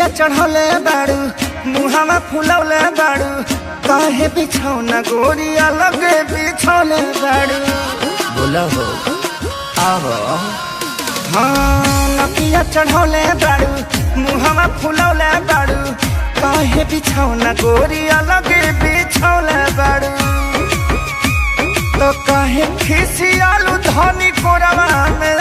नकिया चढ़ौले बाड़ू मुहावा फुलौले बाड़ू काहे बिछौना गोरिया लगे बिछौले बाड़ू बोला हो आवो हाँ नकिया चढ़ौले बाड़ू मुहावा फुलौले बाड़ू काहे बिछौना गोरिया लगे बिछौले बाड़ू तो काहे खिसियालू धनी कोरवा में